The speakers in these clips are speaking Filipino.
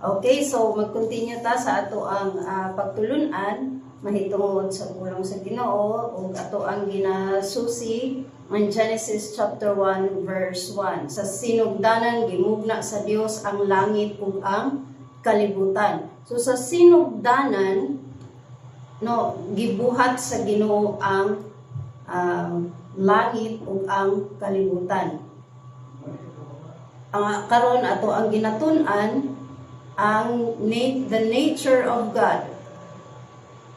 Okay, so mag-continue ta sa ato ang pagtulunan mahitungod sa pulong sa Ginoo ug ato ang ginasusi ang Genesis chapter 1 verse 1. Sa sinugdanan gimugna sa Dios ang langit ug ang kalibutan. So sa sinugdanan gibuhat sa Ginoo ang langit ug ang kalibutan. Karon ato ang ginatun-an the nature of God.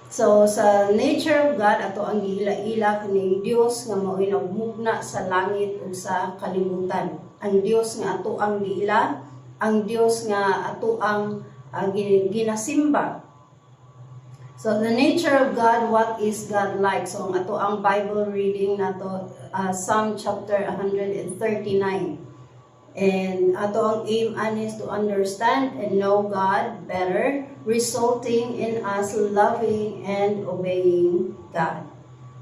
So sa nature of God ato ang giila-ila kining Dios nga mao'y nagmugna sa langit ug sa kalibutan. Ang Dios nga ato ang giila, ang Dios nga ato ang ginasimba. So the nature of God, what is God like? So ang ato ang Bible reading nato Psalm chapter 139. And ato ang aim is to understand and know God better, resulting in us loving and obeying God.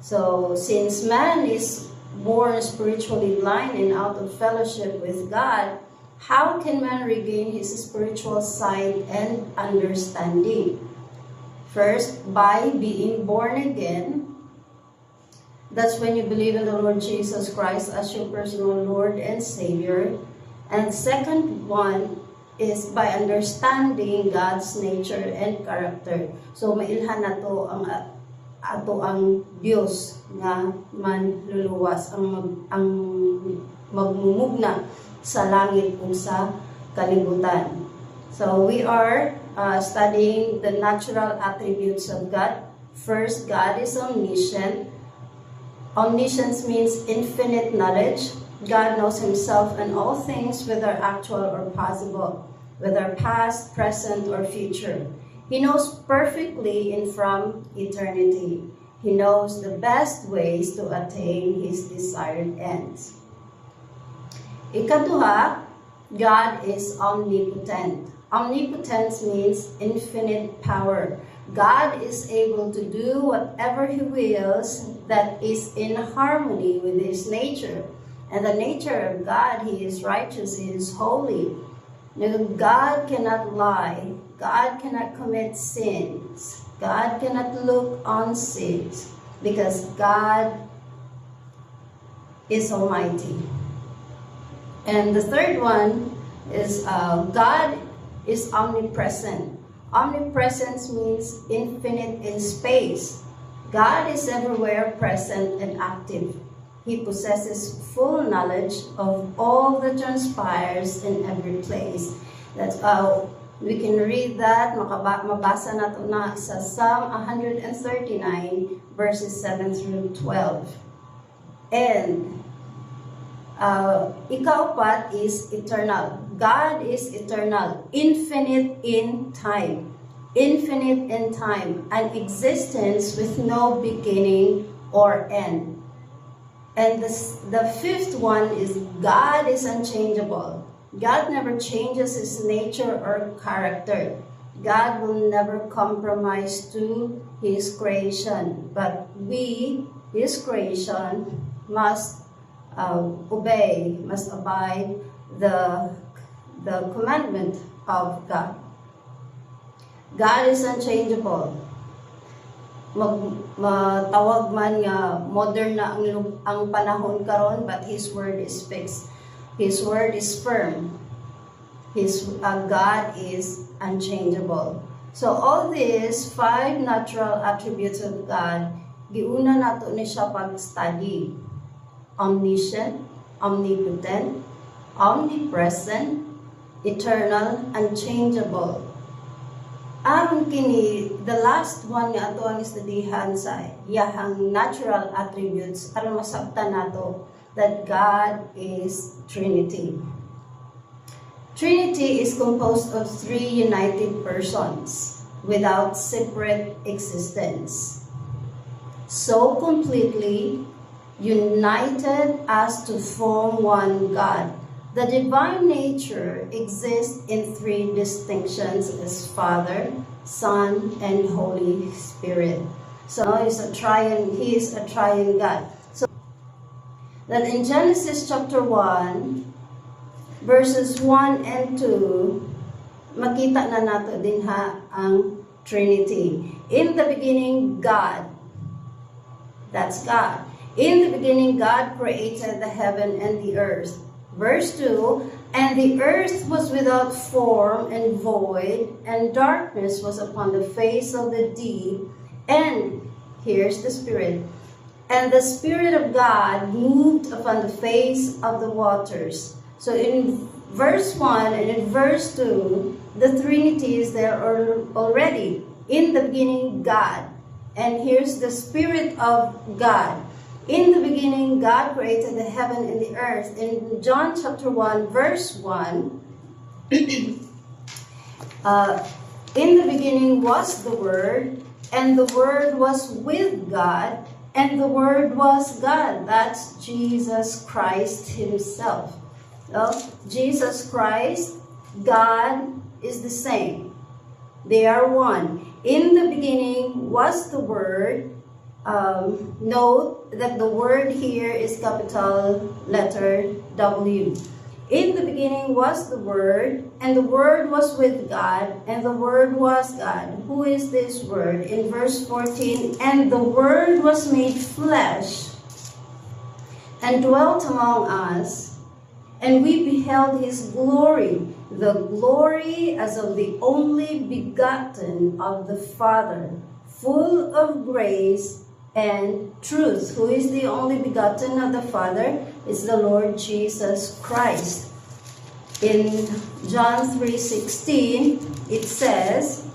So since man is born spiritually blind and out of fellowship with God, how can man regain his spiritual sight and understanding? First, by being born again. That's when you believe in the Lord Jesus Christ as your personal Lord and Savior. And second one is by understanding God's nature and character. So mailhan nato ang ato ang Dios nga manluluwas ang magmumugna sa langit ug sa kalibutan. So we are studying the natural attributes of God. First, God is omniscient. Omniscience means infinite knowledge. God knows himself and all things, whether actual or possible, whether past, present, or future. He knows perfectly and from eternity. He knows the best ways to attain his desired ends. Ikaduha, God is omnipotent. Omnipotence means infinite power. God is able to do whatever he wills that is in harmony with his nature. And the nature of God, he is righteous, he is holy. God cannot lie. God cannot commit sins. God cannot look on sins because God is almighty. And the third one is God is omnipresent. Omnipresence means infinite in space. God is everywhere present and active. He possesses full knowledge of all that transpires in every place. That's we can read that, mabasa nato na sa Psalm 139 verses 7 through 12. And ikaapat is eternal. God is eternal, infinite in time. Infinite in time, an existence with no beginning or end. And the fifth one is God is unchangeable. God never changes his nature or character. God will never compromise to his creation. But we, his creation, must obey, must abide the commandment of God. God is unchangeable. Matawag man nga modern na ang panahon karon, but his word is fixed. His word is firm. His God is unchangeable. So all these 5 natural attributes of God, giuna nato ni siya pag-study. Omniscient, omnipotent, omnipresent, eternal, unchangeable. Aron kini, the last one nga ato ang istudihan sa iyahang natural attributes aron masabtan nato that God is Trinity. Trinity is composed of 3 united persons without separate existence. So completely united as to form one God. The divine nature exists in 3 distinctions as Father, Son, and Holy Spirit. So he is a triune God. So that in Genesis chapter 1, verses 1 and 2, makita na nato din ang Trinity. In the beginning, God. That's God. In the beginning, God created the heaven and the earth. Verse 2, and the earth was without form and void, and darkness was upon the face of the deep, and here's the Spirit. And the Spirit of God moved upon the face of the waters. So in verse 1 and in verse 2, the Trinity is there already. In the beginning, God. And here's the Spirit of God. In the beginning, God created the heaven and the earth. In John chapter 1, verse 1, in the beginning was the Word, and the Word was with God, and the Word was God. That's Jesus Christ Himself. Well, Jesus Christ, God is the same. They are one. In the beginning was the Word. Note that the word here is capital letter W. In the beginning was the Word, and the Word was with God, and the Word was God. Who is this Word? In verse 14, and the Word was made flesh and dwelt among us, and we beheld His glory, the glory as of the only begotten of the Father, full of grace and truth. Who is the only begotten of the Father? Is the Lord Jesus Christ. In John 3:16, it says,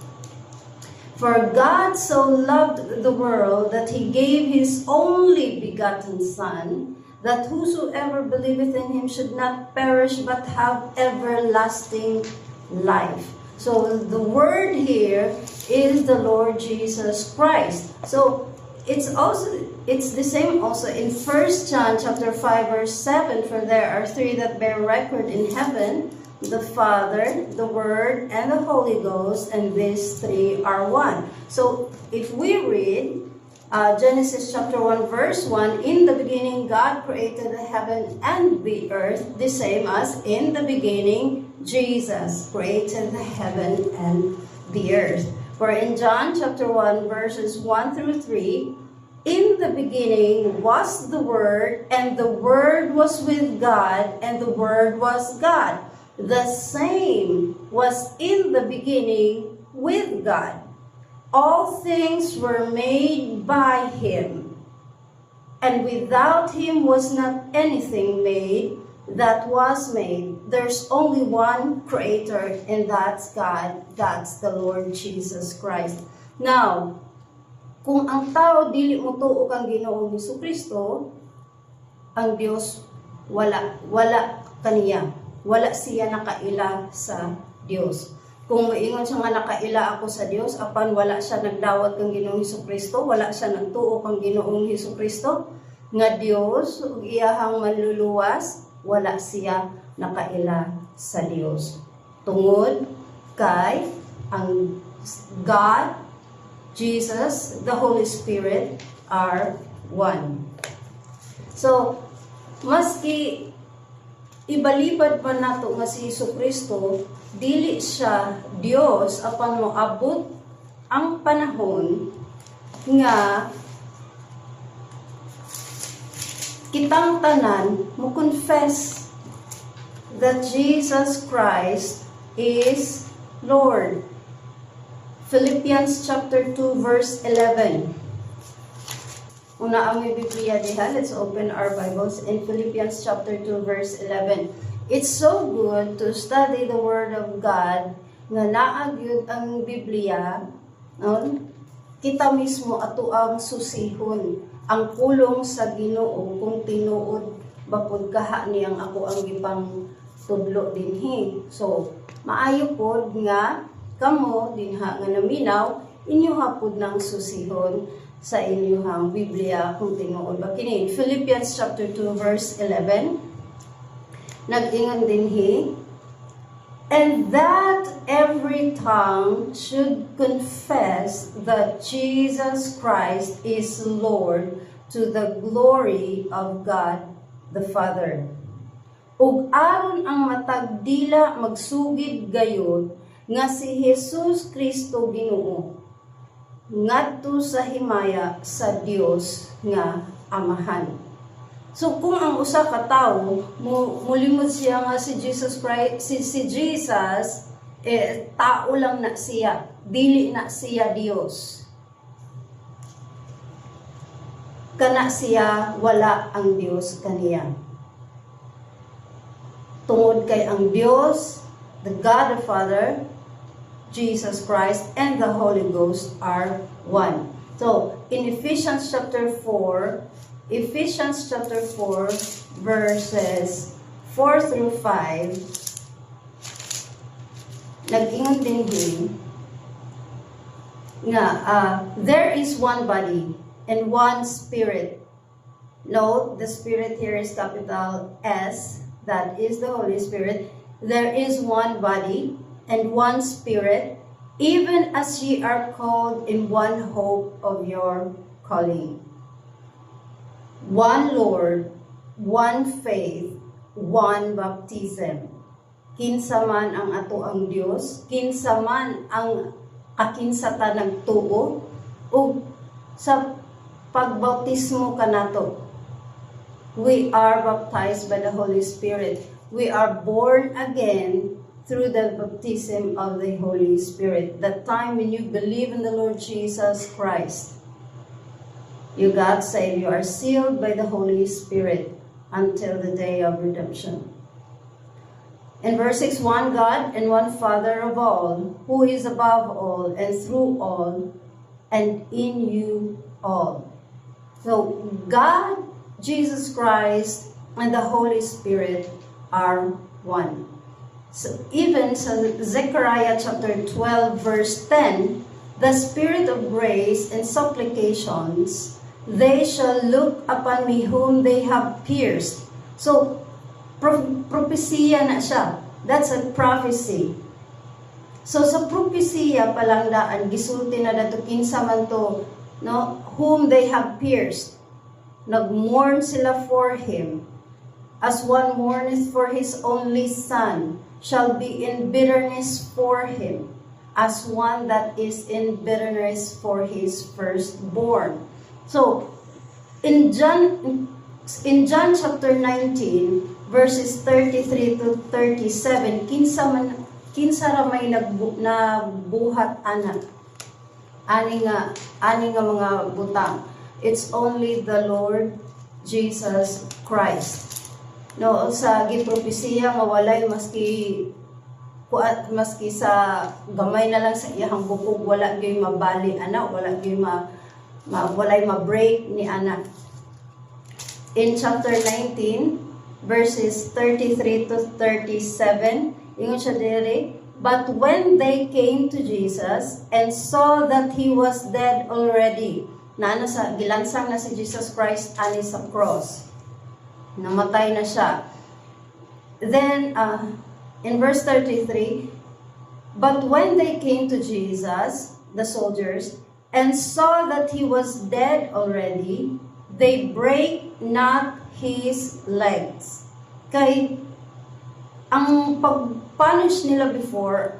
for God so loved the world that He gave His only begotten Son, that whosoever believeth in Him should not perish but have everlasting life. So the word here is the Lord Jesus Christ. So it's the same also in 1 John chapter 5 verse 7, for there are three that bear record in heaven, the Father, the Word, and the Holy Ghost, and these three are one. So if we read Genesis chapter 1 verse 1, in the beginning God created the heaven and the earth, the same as in the beginning Jesus created the heaven and the earth. For in John chapter 1 verses 1 through 3, in the beginning was the Word, and the Word was with God, and the Word was God. The same was in the beginning with God. All things were made by Him, and without Him was not anything made that was made. There's only one Creator, and that's God. That's the Lord Jesus Christ. Now, kung ang tao dili mo tuo kang Ginoong Hesukristo, ang Dios wala kaniya. Wala siya nakaila sa Dios. Kung moingon siya nga nakaila ako sa Dios, apan wala siya nagdawat kang Ginoong Hesukristo, wala siya nagtuo kang Ginoong Hesukristo, nga Dios ug iyahang manluluwas, wala siya nakaila sa Dios. Tungod kay ang God, Jesus, the Holy Spirit are one. So, maski ibalibad pa nato nga si Hesukristo, dili siya Dios apan moabot ang panahon nga kitang tanan mo confess that Jesus Christ is Lord. Philippians chapter 2 verse 11. Una ang may Biblia diha. Let's open our Bibles in Philippians chapter 2 verse 11. It's so good to study the Word of God nga naagyud ang Biblia. No? Kita mismo ato ang susihon ang pulong sa Ginoo kung tinuod bapod kaha niyang ako ang gipang tudlo dinhi. So, maayo pod nga kamo dinha nga naminaw inyo hapod ng susihon sa inyong Biblia kung tinuod ba kini. Philippians chapter 2 verse 11 nag-ingon dinhi, and that every tongue should confess that Jesus Christ is Lord, to the glory of God the Father. Ug aron ang matag dila magsugid gayud nga si Jesus Kristo Ginoo ngadto sa himaya sa Dios nga Amahan. So kung ang usa ka tawo mulimod siya nga si Jesus Christ, si Jesus tao lang na siya, dili na siya Dios. Kana siya wala ang Dios kaniya. Tungod kay ang Dios, the God the Father, Jesus Christ, and the Holy Ghost are one. So, in Ephesians chapter 4, verses 4 through 5, nag-ingon din nga, there is one body and one spirit. Note, the spirit here is capital S, that is the Holy Spirit. There is one body and one spirit, even as ye are called in one hope of your calling. One Lord, one faith, one baptism. Kinsa man ang ato ang Dios, kinsa man ang kakinsata nagtuo, ug sa pagbautismo kanato. We are baptized by the Holy Spirit. We are born again through the baptism of the Holy Spirit. The time when you believe in the Lord Jesus Christ, you got saved. You are sealed by the Holy Spirit until the day of redemption. In verse 6, one God and one Father of all, who is above all and through all and in you all. So God, Jesus Christ, and the Holy Spirit are one. So even sa Zechariah chapter 12 verse 10, the Spirit of grace and supplications, they shall look upon me whom they have pierced. So propesya na siya. That's a prophecy. So sa propesya palang daan gisulti na dato kinsa man to, no, whom they have pierced. Nagmourn sila for him, as one mourneth for his only son, shall be in bitterness for him, as one that is in bitterness for his firstborn. So, in John chapter 19, verses 33 to 37, kinsa ra may nabuhat anak. Ani nga mga butang. It's only the Lord Jesus Christ. No, sa gipropesiya nga walay maski sa gamay na lang sa iyang bukog, wala gyud mabali ana, wala gyud walay ma-break ni ana. In chapter 19 verses 33 to 37, ingon siya diri, but when they came to Jesus and saw that he was dead already, gilansang na si Jesus Christ ani sa cross. Namatay na siya. Then, in verse 33, but when they came to Jesus, the soldiers, and saw that he was dead already, they brake not his legs. Kay, ang pag-punish nila before,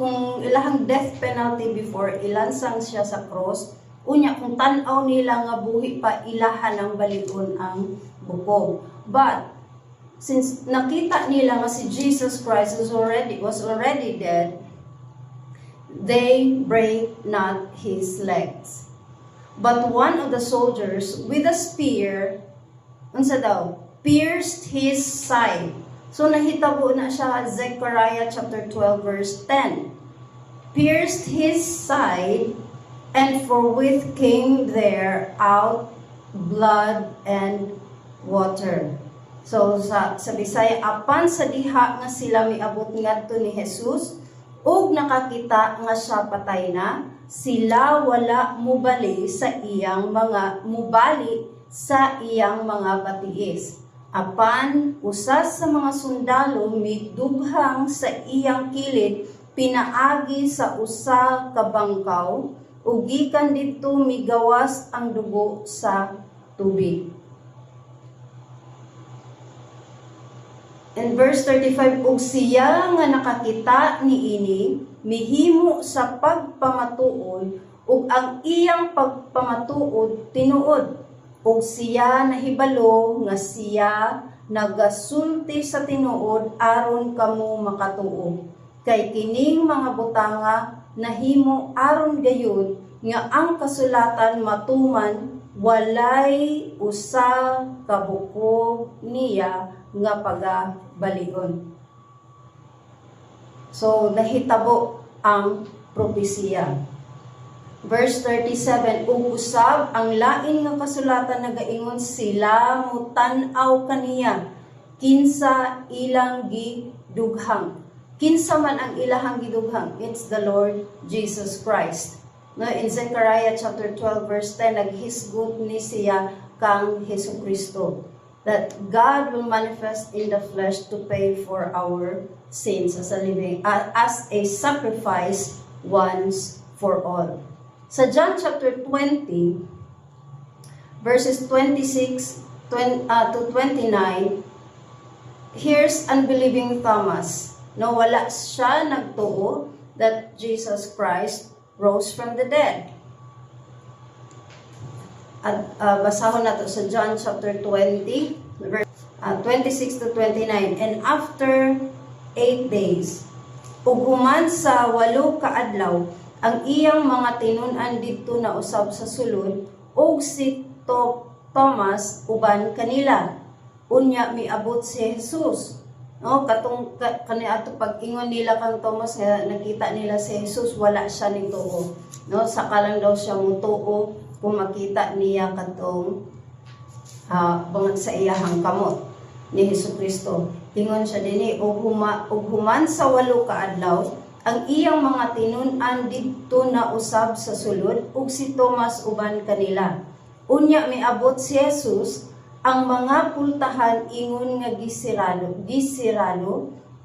kung ilahang death penalty before, ilansang siya sa cross, unya kung tan-aw nila nga buhi pa, ilahan ang baligon ang bukog. But since nakita nila nga si Jesus Christ was already dead, they break not his legs. But one of the soldiers with a spear, unsa daw, pierced his side. So nahitabo na siya, Zechariah chapter 12 verse 10. Pierced his side, and forthwith came there out blood and water. So sa Bisaya, apan sa diha nga sila miabot ngadto ni Jesus, ug nakakita nga siya patay na, sila wala mubali sa iyang mga batiis. Apan usas sa mga sundalo midubhang sa iyang kilid, pinaagi sa usa ka bangkaw, ug gikan didto migawas ang dugo sa tubig. In verse 35, ug siya nga nakakita niini mihimo sa pagpamatuod ug ang iyang pagpamatuod tinuod, ug siya nahibalo nga siya nagasulti sa tinuod aron kamo makatuo. Kay kining mga butanga nahimo aron gayon nga ang kasulatan matuman walay usa ka buko niya nga pagabalion. So nahitabo ang propesiya. Verse 37, ug usab ang lain nga kasulatan nagaingon sila mutan-aw kaniya kinsa ilang gidughang. Kinsa man ang ilahang gidughang? It's the Lord Jesus Christ. No, in Zechariah chapter 12 verse 10, naghisgot ni siya kang Hesukristo, that God will manifest in the flesh to pay for our sins as a living, as a sacrifice once for all. Sa John chapter 20, verses 26 to 29, here's unbelieving Thomas. No, wala siya nagtuo that Jesus Christ rose from the dead. At basahon nato sa John chapter 20, verse 26 to 29. And after 8 days, ug human sa 8 ka adlaw, ang iyang mga tinun-an didto na usab sa sulod, ug si Thomas uban kanila. Unya miabot si Jesus. No, katong kaniadto pag-ingon nila kang Thomas nga nakita nila si Jesus, wala siya nituo. No, saka lang daw siya mutuo kung makita niya katong bangag sa iyahang kamot ni Hesukristo. Ingon siya dinhi, ug human sa 8 ka adlaw, ang iyang mga tinun-an didto na usab sa sulod, ug si Thomas uban kanila. Unya miabot si Jesus, ang mga pultahan ingon nga gisiralo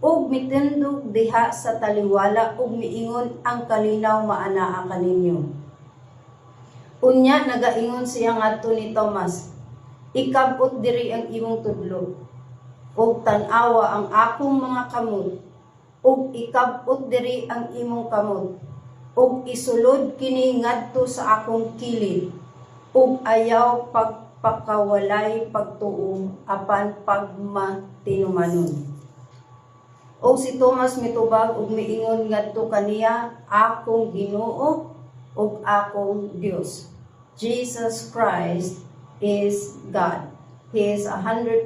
ug mitindog diha sa taliwala ug miingon ang kalinaw maanaa kaninyo. Unya nagaingon siya ngadto ni Thomas, ikabot diri ang imong tudlo ug tan-awa ang akong mga kamot, ug ikabot diri ang imong kamot, ug isulod kini ngadto sa akong kilid, ug ayaw pagpakawalay pagtuo apan pagmatinumanon. O si Thomas mitubag ug miingon ngadto kaniya, akong Ginoo ug akong Dios. Jesus Christ is God. He is 100%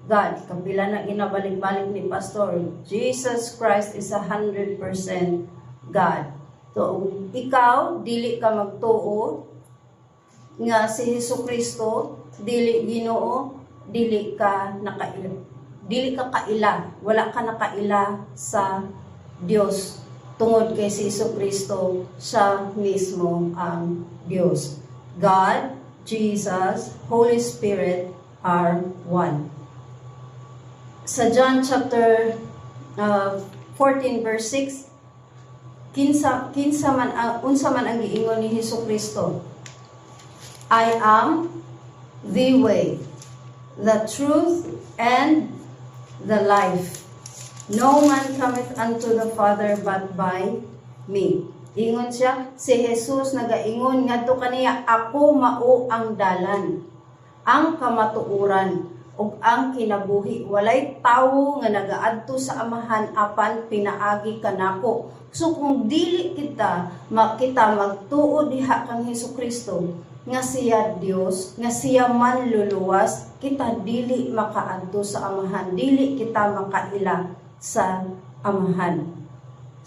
God. Kabila na ginabalik-balik ni Pastor, Jesus Christ is 100% God. So, ikaw, dili ka magtuo nga si Hesukristo, dili Ginoo, dili ka kaila, wala ka nakaila sa Dios tungod kay si Hesukristo, siya mismo ang Dios. God, Jesus, Holy Spirit are one. Sa John chapter 14 verse 6, unsa man ang giingon ni Hesukristo? I am the way, the truth, and the life. No man cometh unto the Father but by me. Ingon siya, si Jesus nagaingon ngadto kaniya, ako mao ang dalan, ang kamatuoran, ug ang kinabuhi. Walay tawo nga nagaadto sa Amahan apan pinaagi kanako. So kung dili kita magtuo diha kang Hesukristo, nga siya Dios, nga siya manluluwas, kita dili makaadto sa Amahan, dili kita makaila sa Amahan.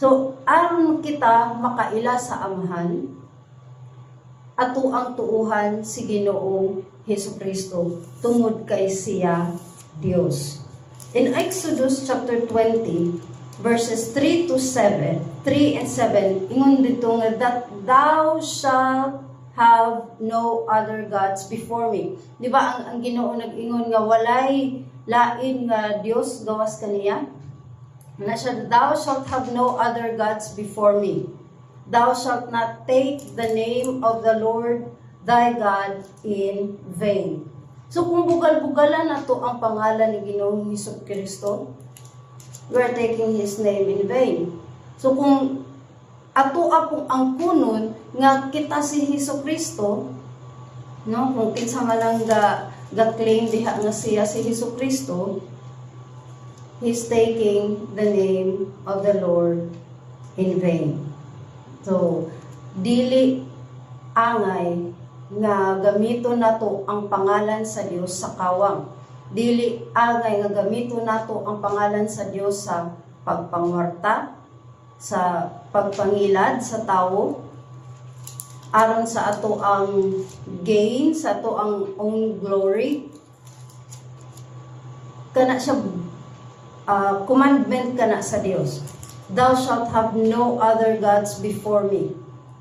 So, aron kita makaila sa Amahan, ato ang tuuhan si Ginoong Hesukristo tungod kay siya Dios. In Exodus chapter 20, verses 3 and 7, ingon dito nga, that thou shalt have no other gods before me. Di ba ang Ginoo nag-ingon nga walay lain nga Dios gawas kaniya? Na siya, thou shalt have no other gods before me. Thou shalt not take the name of the Lord thy God in vain. So kung bugal-bugalan na to ang pangalan ni Ginoong Hesukristo, we are taking His name in vain. So kung ato apong ang kunon nga kita si Hesukristo, no, kung kinsa man lang ga-claim diha nga siya si Hesukristo, he's taking the name of the Lord in vain. So, dili angay nga gamito nato ang pangalan sa Dios sa kawang. Dili angay nga gamito nato ang pangalan sa Dios sa pagpangwarta, sa pagpangilad sa tawo, aron sa ato ang gain, sa ato ang own glory. Kana siya commandment kana sa Dios. Thou shalt have no other gods before me.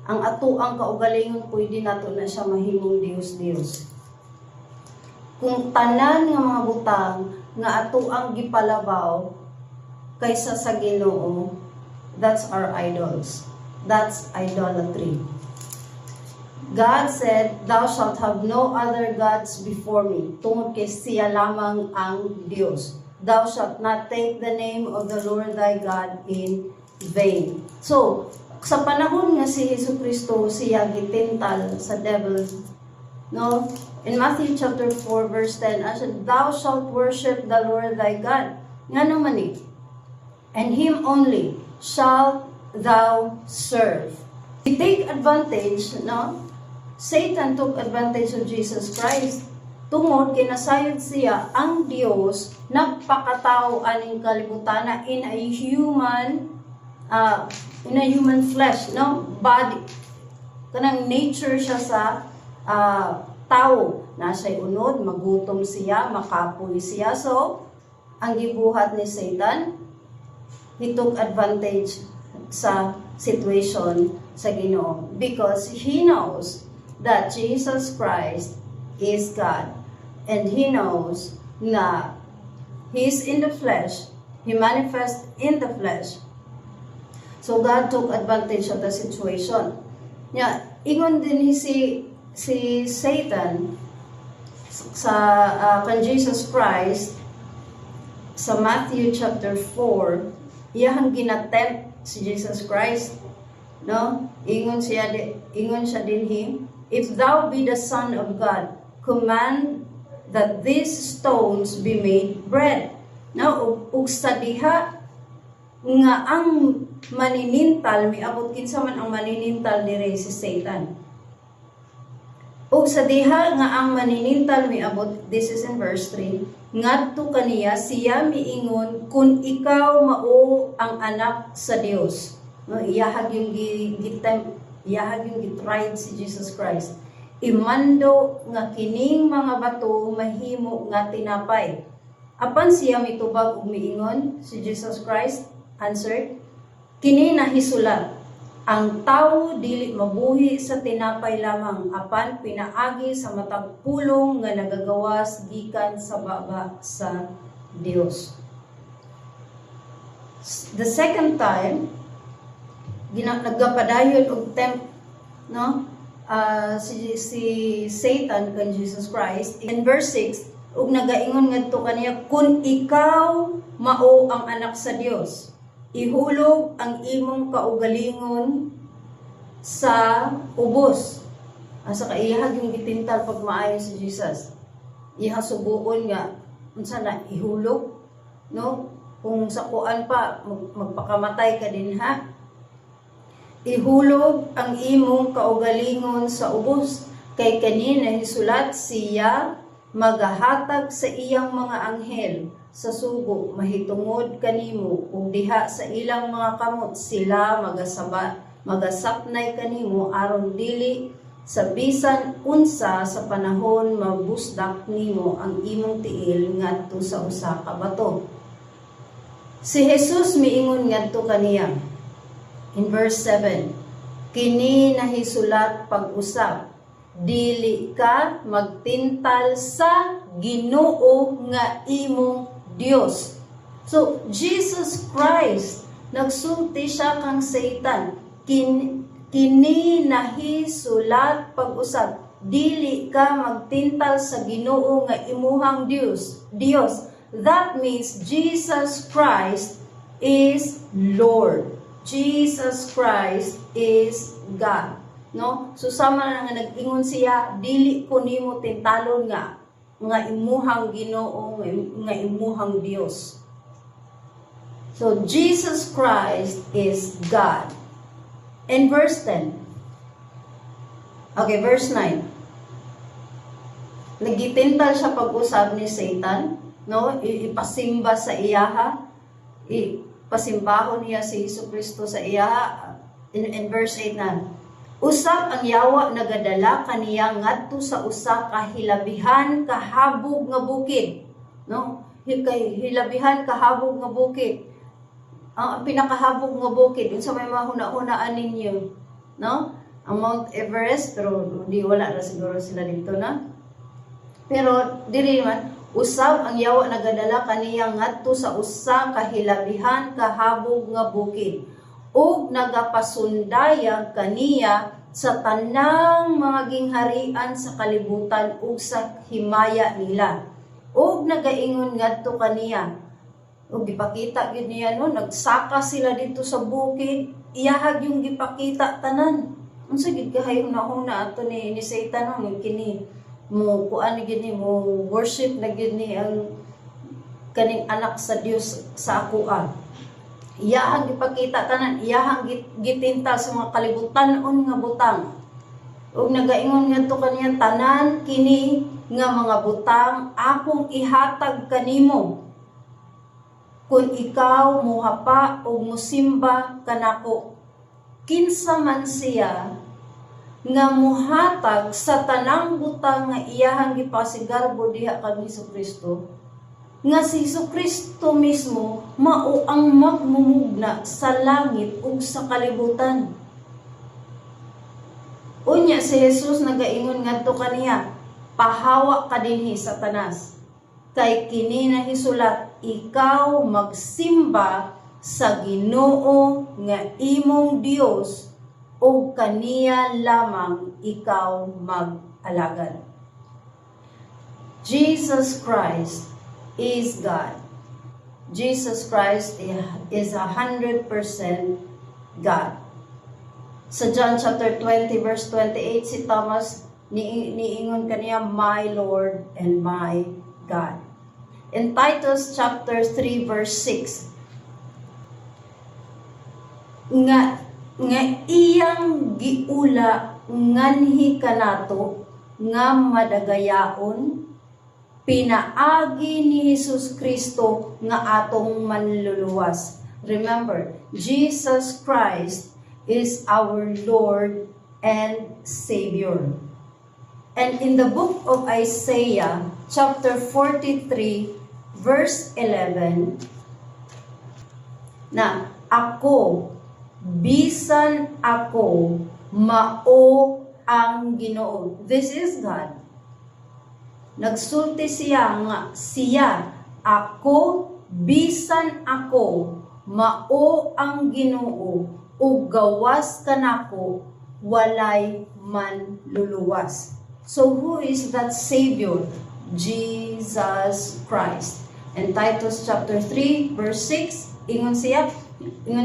Ang ato ang kaugalingon pwede nato na siya mahimong Dios. Kung tanan nga mga butang nga ato ang gipalabaw kaysa sa Ginoo, that's our idols. That's idolatry. God said, thou shalt have no other gods before me. Tungod kay siya lamang ang Dios. Thou shalt not take the name of the Lord thy God in vain. So, sa panahon nga si Hesukristo siya gitintal sa devil, no? In Matthew chapter 4 verse 10, I said, thou shalt worship the Lord thy God. Nga naman eh. And him only shalt thou serve. We take advantage, no? Satan took advantage of Jesus Christ. Tungod kinasayod siya ang Dios nagpakatao aning kalibutan in a human flesh, no, body. Kanang nature siya sa tao. Nasa'y unod, magutom siya, makapoy siya. So, ang gibuhat ni Satan, he took advantage sa situation sa Ginoo because he knows that Jesus Christ is God. And he knows na he's in the flesh. He manifests in the flesh. So God took advantage of the situation. Yeah, ingon din si Satan sa kan Jesus Christ sa Matthew chapter 4, iyang ginatempt si Jesus Christ, no? Ingon siya dinhi, if thou be the Son of God, command that these stones be made bread. Now, ug sa diha nga ang maninintal, miabot kinsa man ang maninintal dire si Satan. Ug sa diha nga ang maninintal miabot, this is in verse 3, ngadto kaniya siya miingon kun ikaw mao ang anak sa Dios. No, iyahag yung gitried si Jesus Christ. Imando nga kining mga bato mahimo nga tinapay. Apan siya mitubag ug miingon si Jesus Christ answered, kini nahisulat, ang tao dili mabuhi sa tinapay lamang, apan pinaagi sa matag pulong nga nagagawas gikan sa baba sa Dios. The second time, nagapadayon og tempt, no? Si Satan kan Jesus Christ in verse 6 ug nagaingon ngadto kaniya kun ikaw mao ang anak sa Dios, ihulog ang imong kaugalingon sa ubos. Asa ka ihag yung gitintal pag maayo si Jesus, iha subuon nga unsa na ihulog, no? Kung sa kuan pa magpakamatay ka din ha. Ihulog ang imong kaugalingon sa ubos, kay kanina hisulat siya magahatag sa iyang mga anghel sa sugo mahitungod kanimo, ug diha sa ilang mga kamot sila magasapnay kanimo aron dili sa bisan unsa sa panahon mabusdak nimo ang imong tiil ngadto sa usa ka bato. Si Jesus miingon ngadto kaniya in verse 7, kini nahisulat pag-usap, dili ka magtintal sa Ginoo nga imong Dios. So, Jesus Christ, nagsulti siya kang Satan, kini nahisulat pag-usap, dili ka magtintal sa Ginoo nga imuhang Dios. That means Jesus Christ is Lord. Jesus Christ is God. No? So sama na nga nag-ingon siya, dili ko nimo tintalon nga imuhang Ginoo nga imuhang Dios. So Jesus Christ is God. In verse 10. Okay, verse 9. Nagitintal siya pag-usab ni Satan, no? Ipasimba sa iyaha. Pasimbahon niya si Jesucristo sa iyaha. In verse 8 na. Usab ang yawa nagadala kaniya ngadto sa usa ka hilabihan kahabog nga bukid, no? Hilabihan kahabog nga bukid. Ang pinakahabog nga bukid unsa may mahuna-hunaan ninyo, no? Ang Mount Everest, pero di wala na siguro sila dito na. Pero diri man usab ang yawa nagadala kaniya ngadto sa usa ka hilabihan kahabog nga bukid. O nagapasundayag kaniya sa tanang mga gingharian sa kalibutan ug sa himaya nila. O nagaingon ngadto kaniya. O gipakita gid niya no, nagsaka sila dito sa bukid, iyahag yung gipakita tanan. Unsa gid kahayo na ato ni Satan no, kini mo kuan gid ni mo worship na gid ni ang kaning anak sa Dios sa akoa. Iyahang gipakita tanan, iyahang gitintal sa mga kalibutan-on nga butang. Ug nagaingon ngadto kaniya tanan kini nga mga butang akong ihatag kanimo. Kung ikaw muhapa o musimba kanako. Kinsa man siya nga muhatag sa tanang butang nga iyahang gipasigarbo diha kang Jesucristo. Nga si Jesucristo mismo mao ang magmumugna sa langit ug sa kalibutan. Unya si Jesus nagaingon ngadto kaniya, pahawa ka dinhi Satanas. Kay kini nahisulat, ikaw magsimba sa Ginoo nga imong Dios o kaniya lamang ikaw mag-alagad. Jesus Christ is God. Jesus Christ is 100% God. Sa John chapter 20 verse 28 si Thomas niingon kaniya, my Lord and my God. In Titus chapter 3 verse 6 nga iyang giula nganhi kanato nga madagayaon pinaagi ni Jesus Kristo nga atong manluluwas. Remember, Jesus Christ is our Lord and Savior. And in the book of Isaiah, chapter 43, verse 11, na ako, bisan ako, mao ang Ginoo. This is God. Nagsulti siya nga siya, ako, bisan ako, mao ang Ginoo, ug gawas kanako, walay man luluwas. So who is that Savior? Jesus Christ. And Titus chapter 3 verse 6, ingon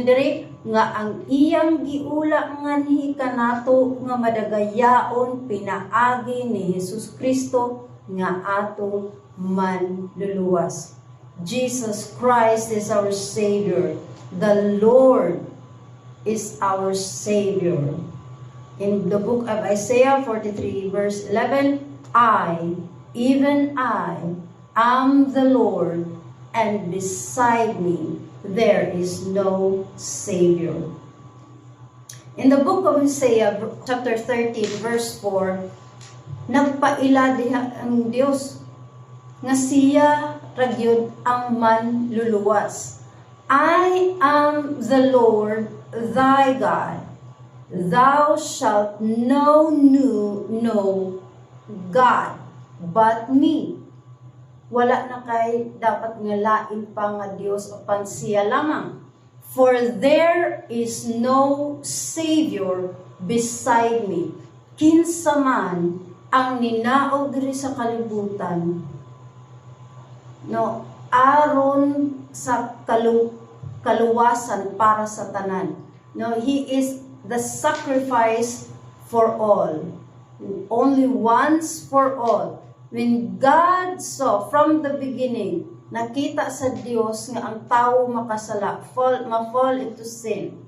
diri nga ang iyang giula nganhi kanato nga madagayaon pinaagi ni Jesus Kristo nga atong manluluwas. Jesus Christ is our Savior. The Lord is our Savior. In the book of Isaiah 43 verse 11, I, even I, am the Lord, and beside me there is no Savior. In the book of Isaiah chapter 13 verse 4, nagpaila diha ang Dios nga siya ragyod ang manluluwas. I am the Lord thy God. Thou shalt no God but me. Wala na kay dapat nga lain pa nga Dios apan siya lamang. For there is no Savior beside me. Kinsa man ang ninaog diri sa kalibutan, no, aron sa kaluwasan para sa tanan. No, He is the sacrifice for all. Only once for all. When God saw from the beginning, nakita sa Dios nga ang tao makasala, ma-fall into sin.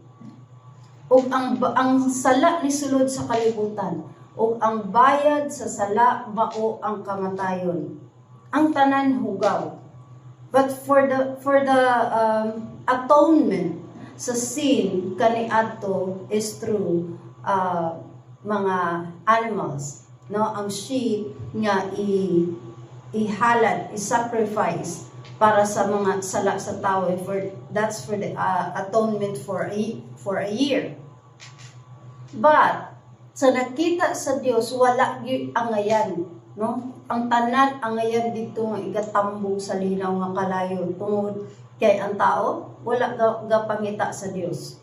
Ug ang sala ni sulod sa kalibutan, ug ang bayad sa sala mao ang kamatayon. Ang tanan hugaw. But for the atonement sa sin kaniadto is through mga animals, no, ang sheep nga ihalad, i-sacrifice para sa mga sala sa tao, that's for the atonement for a year. But sa nakita sa Dios wala gyud angayan, no, ang tanan angayan dito nga igatambong sa linaw nga kalayo tungod kay ang tao wala gapangita sa Dios.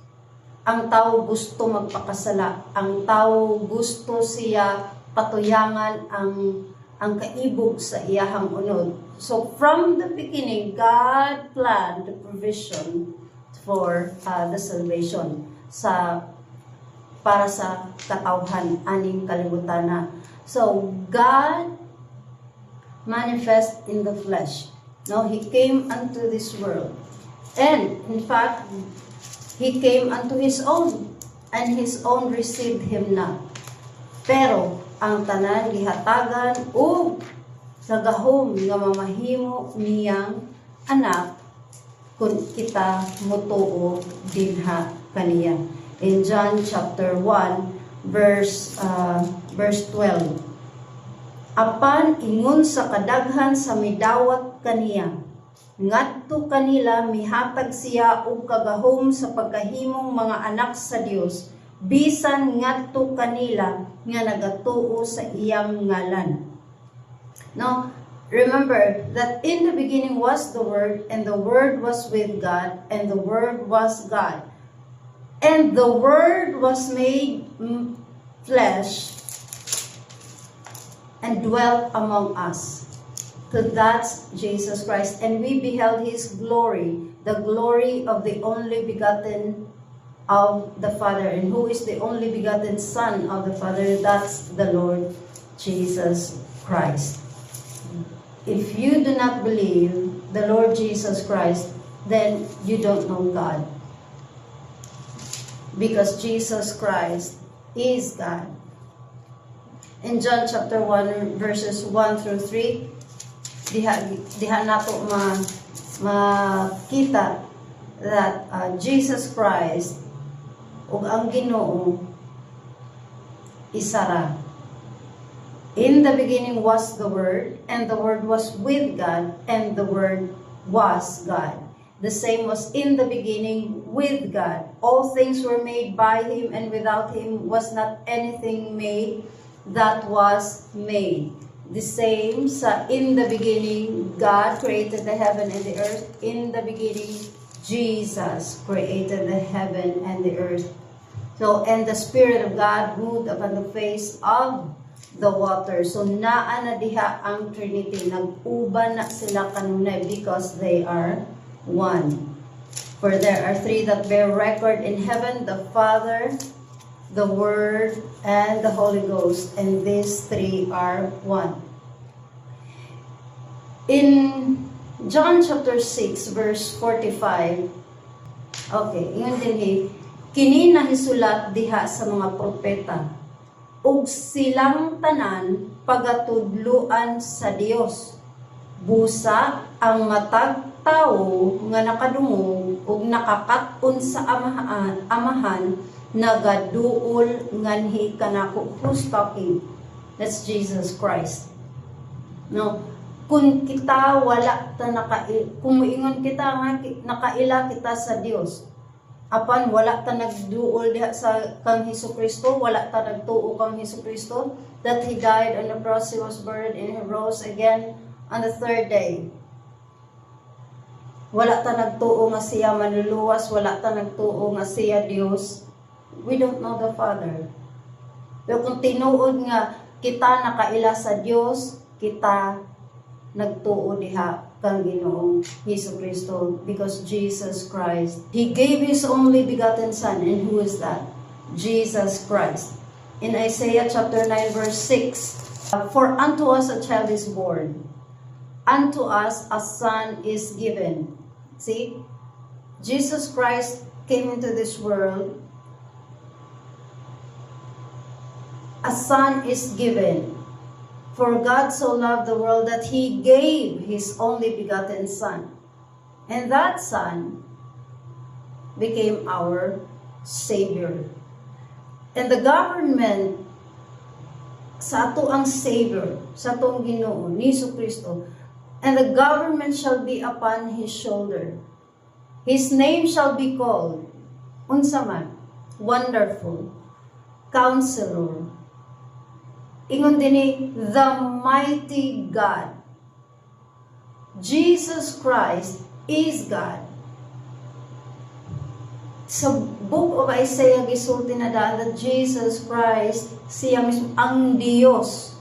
Ang tao gusto magpakasala. Ang tao gusto siya patuyangan ang kaibog sa iyahang unod. So from the beginning, God planned the provision for the salvation para sa katawhan aning kalibutan na. So God manifest in the flesh. No, He came unto this world. And in fact, He came unto His own, and His own received Him not. Pero ang tanan gihatagan ug sa gahom nga mamahimo niyang anak kun kita motuo dinha kaniya. In John chapter 1 verse 12. Apan ingon sa kadaghan sa midawat kaniya, ngadto kanila mihatag siya og kagahom sa pagkahimong mga anak sa Dios, bisan ngadto kanila nga nagatuo sa iyang ngalan. Now, remember that in the beginning was the Word, and the Word was with God, and the Word was God. And the Word was made flesh and dwelt among us. So that's Jesus Christ. And we beheld His glory, the glory of the only begotten of the Father. And who is the only begotten Son of the Father? That's the Lord Jesus Christ. If you do not believe the Lord Jesus Christ, then you don't know God. Because Jesus Christ is God. In John chapter 1 verses 1 through 3, diha nato makita that Jesus Christ ug ang Ginoo isara. In the beginning was the Word, and the Word was with God, and the Word was God. The same was in the beginning with God. All things were made by Him, and without Him was not anything made that was made. The same sa in the beginning, God created the heaven and the earth. In the beginning, Jesus created the heaven and the earth. So, and the Spirit of God moved upon the face of the water. So, naa na diha ang Trinity. Nag-uban na sila kanunay because they are one. For there are three that bear record in heaven, the Father, the Word, and the Holy Ghost, and these three are one. In John chapter 6 verse 45, okay, yun din kini nahisulat diha sa mga propeta, ug silang tanan pagatudluan sa Dios. Busa ang matag tawo nga nakadungog ug nakakat-on sa amahan nagaduol nganhi kanako. Who's talking? That's Jesus Christ. No, kung kita wala ta kung moingon kita nga nakaila kita sa Dios, apan wala ta nagduol diha sa kang Hesukristo, wala ta nagtuo kang Hesukristo, that He died on the cross, He was buried, and He rose again on the third day. Wala ta nagtuo nga siya manluluwas, wala ta nagtuo nga siya Dios. We don't know the Father. Pero kung tinuod nga kita nakaila sa Dios, kita nagtuo diha kang Ginoong Hesukristo, because Jesus Christ, He gave His only begotten Son. And who is that? Jesus Christ. In Isaiah chapter 9 verse 6, for unto us a child is born, unto us a son is given. See, Jesus Christ came into this world, a son is given. For God so loved the world that He gave His only begotten Son. And that Son became our Savior. And the government sa ato ang Savior, sa atong Ginoo, ni Jesucristo, and the government shall be upon His shoulder. His name shall be called, unsa man, Wonderful, Counselor, ingon dinhi, the Mighty God. Jesus Christ is God. Sa book of Isaiah, gisulti na daan that Jesus Christ, siya mismo ang Diyos,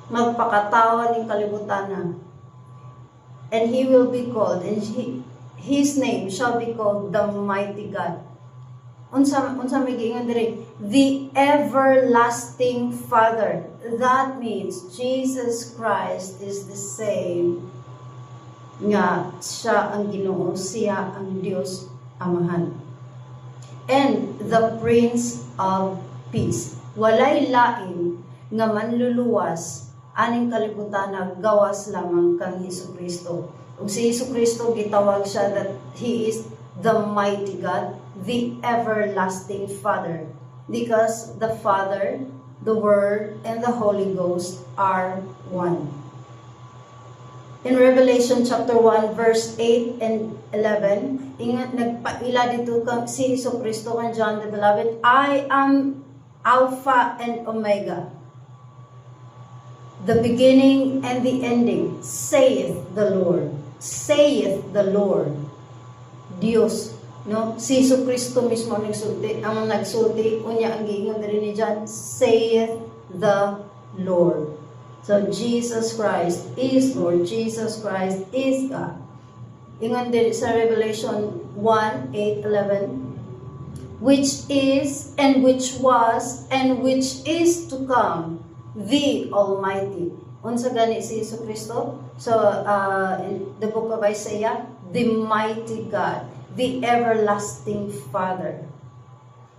magpakatawa ng kalibutan. And He will be called, and His name shall be called the Mighty God. Unsa may giingon diri, the everlasting Father. That means Jesus Christ is the same nga siya ang Ginoo, siya ang Dios Amahan. And the Prince of Peace. Walay lain nga manluluwas aning kalibutan gawas lamang kang Hesukristo. Ug si Hesukristo gitawag siya that He is the Mighty God, the Everlasting Father, because the Father, the Word, and the Holy Ghost are one. In Revelation chapter 1 verse 8 and 11, ingat nagpaila dito kang si Hesukristo kang John the Beloved, I am Alpha and Omega, the beginning and the ending, saith the Lord. Saith the Lord. Dios, no? Si Jesucristo mismo ang nagsulti, unya ang giingon diri ni John, saith the Lord. So Jesus Christ is Lord, Jesus Christ is God. Ingon din sa Revelation 1, 8, 11, which is, and which was, and which is to come, the Almighty. Unsa gani si Jesucristo? So, in the book of Isaiah, the Mighty God, the Everlasting Father.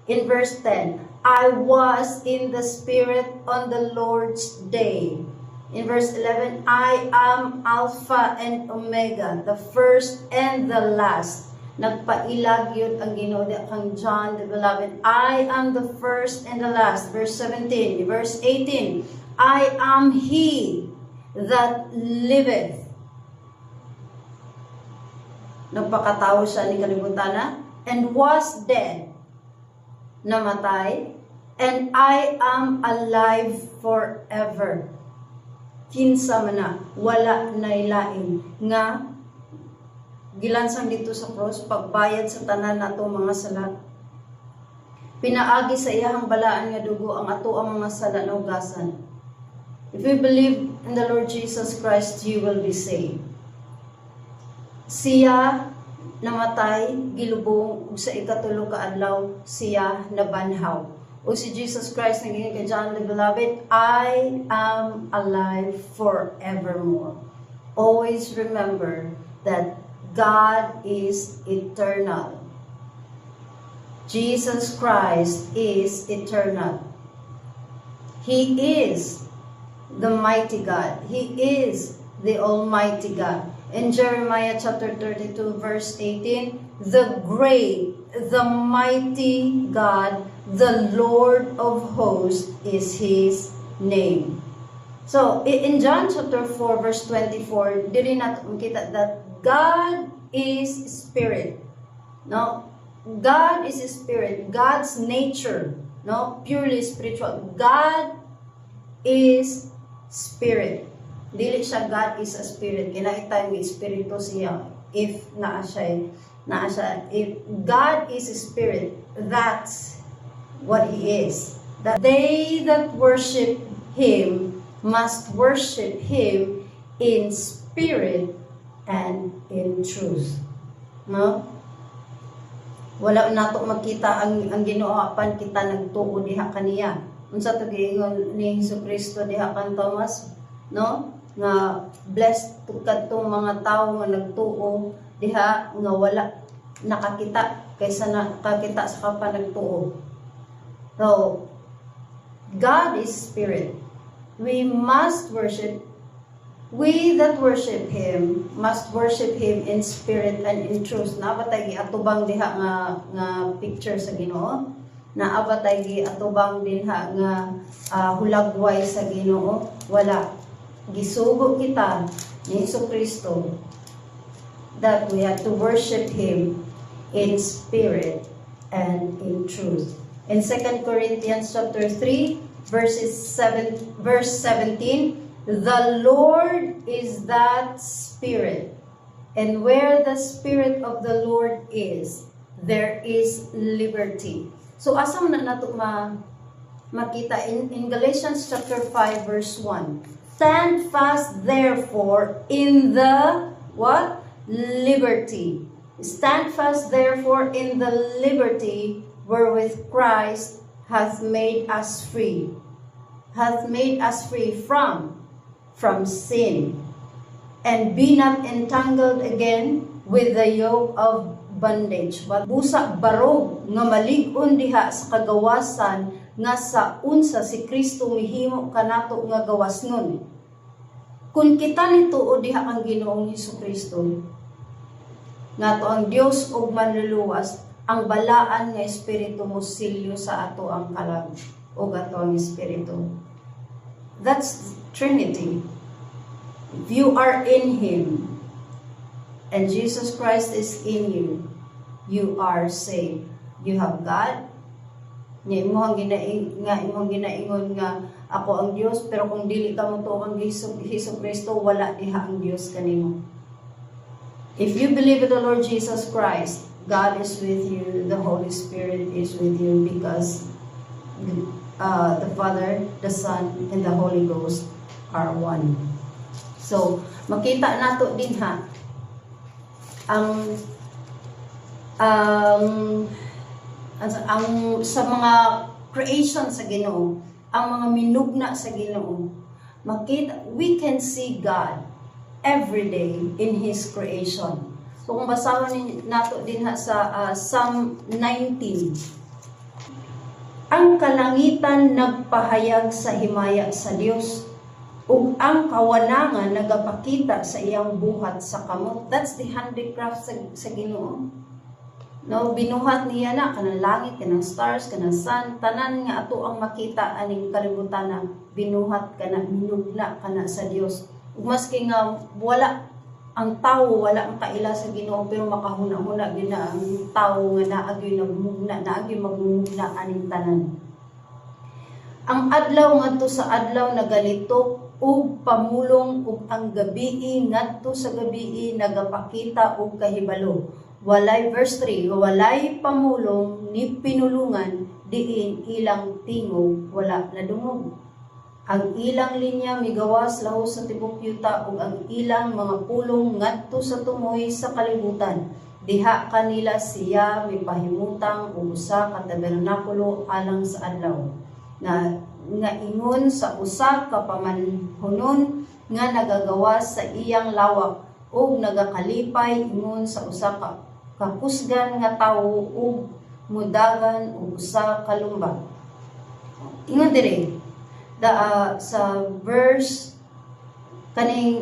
In verse 10, I was in the Spirit on the Lord's day. In verse 11, I am Alpha and Omega, the first and the last. Nagpailag yun ang Ginoo kang John the Beloved. I am the first and the last. Verse 17. Verse 18, I am He that liveth. Nagpakatao siya ni kalibutan and was dead, namatay, and I am alive forever. Kinsa man na, wala nailain nga gilansang dito sa cross, pagbayad sa tanan nato mga sala. Pinaagi sa iyahang balaan nga dugo ang ato ang mga sala na ugasan. If you believe in the Lord Jesus Christ, you will be saved. Siya namatay, gilubong, ug sa ikatulo ka adlaw siya nabanhaw. O si Jesus Christ naging kay John the Beloved, I am alive forevermore. Always remember that God is eternal. Jesus Christ is eternal. He is the mighty God. He is the Almighty God. In Jeremiah chapter 32 verse 18, the great, the mighty God, the Lord of hosts is His name. So, in John chapter 4 verse 24, diri nato makita that God is spirit. No? God is spirit. God's nature, no? Purely spiritual. God is spirit. Dili siya God is a spirit. Kinahitay may espiritu siya if naa siya. If God is a spirit, that's what He is. That they that worship Him must worship Him in spirit and in truth. No? Wala nato makita ang Ginoo apan kita nagtuo diha kaniya. Unsa to giingon ni Jesucristo diha kan Thomas, no? Nga blessed to kadtong mga tawo nga nagtuo diha nga wala nakakita kaysa nakakita sa kapa nagtuo. So God is spirit. We must worship. We that worship Him must worship Him in spirit and in truth. Naabatay giatubang diha nga picture sa Ginoo. Naabatay giatubang dinha nga hulagway sa Ginoo. Wala. Gisugo kita ni Jesucristo that we have to worship Him in spirit and in truth. In 2 Corinthians chapter 3, verse 17, the Lord is that Spirit, and where the Spirit of the Lord is, there is liberty. So asam na nato makita in Galatians chapter 5 verse 1. Stand fast therefore in the what? Liberty. Stand fast therefore in the liberty wherewith Christ hath made us free. Hath made us free from sin, and be not entangled again with the yoke of bondage. Busa barog nga malig-on diha sa kagawasan nga sa unsa si Kristo mihimo kanato nga gawasnon. Kung kita nituo diha ang Ginoong Hesukristo, nga to ang Dios ug manluluwas, ang balaan nga espiritu mo silyo sa ato ang kalag ug ato ang espiritu. That's Trinity. If you are in Him and Jesus Christ is in you, you are saved. You have God. Nga imong ginaingon nga ako ang Dios, pero kung dili ka mo tuo kang Hesukristo, wala diha ang Dios kanimo. If you believe in the Lord Jesus Christ, God is with you, the Holy Spirit is with you, because the Father, the Son, and the Holy Ghost are one. So, makita nato din ha, ang sa mga creation sa Ginoo, ang mga minugna sa Ginoo, makita, we can see God every day in His creation. So kung basahon nato din ha sa Psalm 19, ang kalangitan nagpahayag sa himaya sa Dios, ug ang kawanangan nagapakita sa iyang buhat sa kamot. That's the handicraft sa Ginoo. No, binuhat niya na kanang langit, kanang stars, kanang sun, tanan nga ato ang makita aning kalibutan na binuhat kana, minugna kana sa Dios. Ug maski nga wala ang tao, wala ang kaila sa Ginoo, pero makahuna-huna gyud na ang tao nga naagyoy nagmugna, naagyoy magmugna aning tanan. Ang adlaw ngadto sa adlaw nagalitok ug pamulong, ug ang gabii ngadto sa gabii nagapakita og kahibalo. Walay, verse 3, walay pamulong ni pinulungan, diin ilang tingog wala nadungog. Ang ilang linya migawas lahos sa tibok yuta, ug ang ilang mga pulong ngadto sa tumoy sa kalibutan. Diha kanila siya mipahimutang og usa ka tabernakulo alang sa adlaw. Nga ingon sa usa ka pamanhunon nga nagagawas sa iyang lawak, ug nagakalipay ingon sa usa ka kakusgan nga tawo, ug mudagan og usa ka lumba. Ingon dire sa verse 7,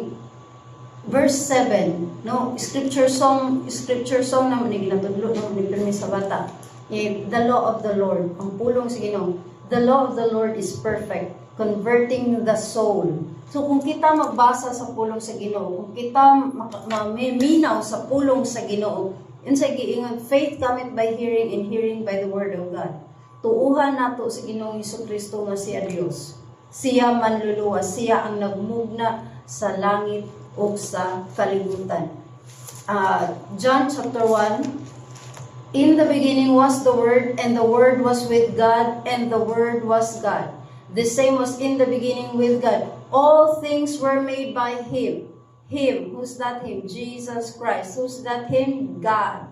no, scripture song naman ni ginatudlo naman ni pirmi sa bata. The law of the Lord, ang pulong sa Ginoo. The law of the Lord is perfect, converting the soul. So kung kita magbasa sa pulong sa Ginoo, kung kita maminaw sa pulong sa Ginoo, yun sa giingon, faith cometh by hearing, and hearing by the word of God. Tuuhan nato sa Ginoong Hesukristo nga siya Dios. Siya manluluwas, siya ang nagmugna sa langit o sa kalibutan. John chapter 1, in the beginning was the Word, and the Word was with God, and the Word was God. The same was in the beginning with God. All things were made by Him. Him, who's that Him? Jesus Christ. Who's that Him? God,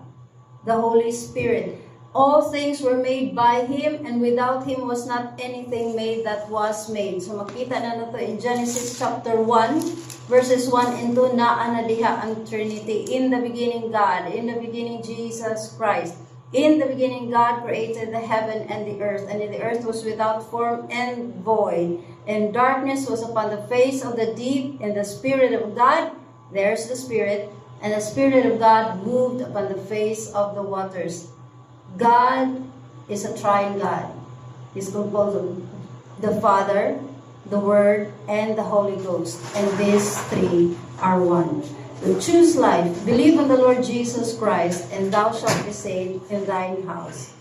the Holy Spirit. All things were made by Him, and without Him was not anything made that was made. So makita na nato in Genesis chapter 1, verses 1 and 2, naa na diha ang Trinity. In the beginning God, in the beginning Jesus Christ. In the beginning God created the heaven and the earth, and the earth was without form and void, and darkness was upon the face of the deep, and the Spirit of God, there's the Spirit, and the Spirit of God moved upon the face of the waters. God is a triune God. He's composed of the Father, the Word, and the Holy Ghost. And these three are one. So choose life. Believe in the Lord Jesus Christ, and thou shalt be saved in thine house.